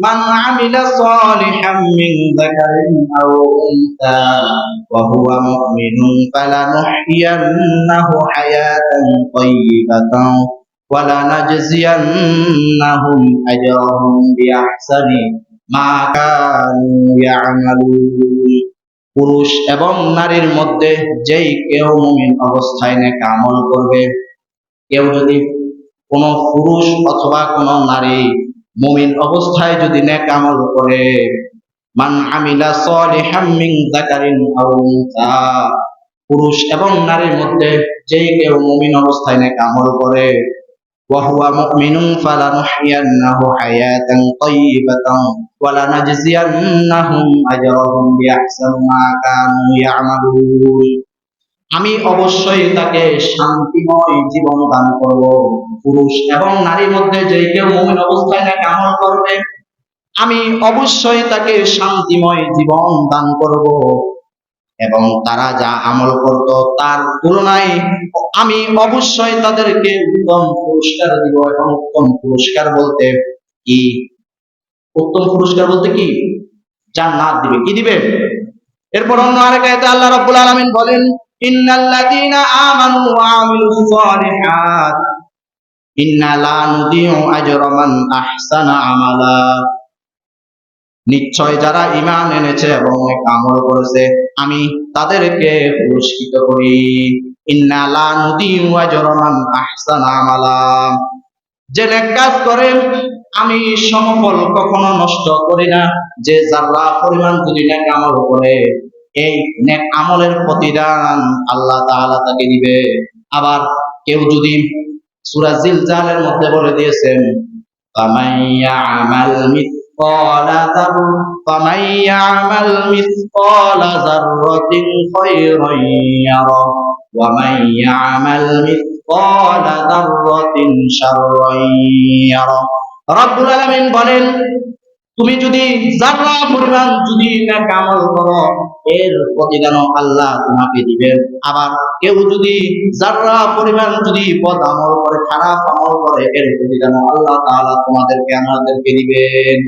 মান আমিলা সালিহাম মিন যাকারিন আও উনসা ওয়া হুয়া মুমিনুন ফালানুহইয়ান্নাহু হায়াতান তাইয়্যিবাতান ওয়া লানাজজিয়ান্নাহুম আজরাহুম বিআহসানি মা কানু ইয়ামালুন। পুরুষ এবং নারীর মধ্যে যেই কেউ মুমিন অবস্থায় নেক আমল করবে, কেউ যদি কোন পুরুষ অথবা কোন নারী মুমিন অবস্থায় যদি নেক আমল করে, মান আমিলা সালিহাম মিন যাকারিন আও উনসা, পুরুষ এবং নারীর মধ্যে যেই কেউ মুমিন অবস্থায় নেক আমল করে, ওয়া হুয়া মুমিনুন ফালানুহইয়ান্নাহু হায়াতান তাইয়্যিবাতান ওয়া লানাজজিয়ান্নাহুম আজরাহুম বিআহসানি মা কানু ইয়ামালুন। আমি অবশ্যই তাকে শান্তিময় জীবন দান করব। পুরুষ এবং নারীর মধ্যে যে কেউ মুমিন অবস্থায় নেক আমল করবে, আমি অবশ্যই তাকে শান্তিময় জীবন দান করব, এবং তারা যা আমল করত তার তুলনায় আমি অবশ্যই তাদেরকে উত্তম পুরস্কার দিব। এবং উত্তম পুরস্কার বলতে কি? উত্তম পুরস্কার বলতে কি? জান্নাত দিবে। কি দিবে? এরপর অন্য আরেক আয়াতে আল্লাহ রাব্বুল আলামিন বলেন, ইন্নাল্লাযীনা আমানু ওয়া আমিলুস সালিহাত ইন্না লা নুদিউ আজরা মান আহসানা আমালা। নিশ্চয় যারা ঈমান এনেছে এবং নেক আমল করেছে, আমি তাদেরকে পুরস্কৃত করি। ইন্না লা নুদিউ আজরা মান আহসানা আমালা। যে নেক কাজ করে আমি সমফল কখনো নষ্ট করি না। যে যারা পরিমাণ যদি নেক আমল করে, এই নেক আমলের প্রতিদান আল্লাহ তাআলা তাকে দিবে। আবার কেউ যদি সূরা জিলজালের মধ্যে বলে দিয়েছেন, ফামান ইয়ামাল মিসকালা যাররাতিন খায়রান ইয়ারা ওয়া মান ইয়ামাল মিসকালা যাররাতিন শাররান ইয়ারা। রব্বুল আলামিন বলেন, তুমি যদি যারা পরিমাণ যদি নেক আমল করো, এর প্রতিদানও আল্লাহ তোমাকে দিবেন। আবার কেউ যদি যারা পরিমাণ যদি বদ আমল করে, খারাপ আমল করে, এর প্রতিদানও আল্লাহ তাআলা তোমাদেরকে আমাদেরকে দিবেন।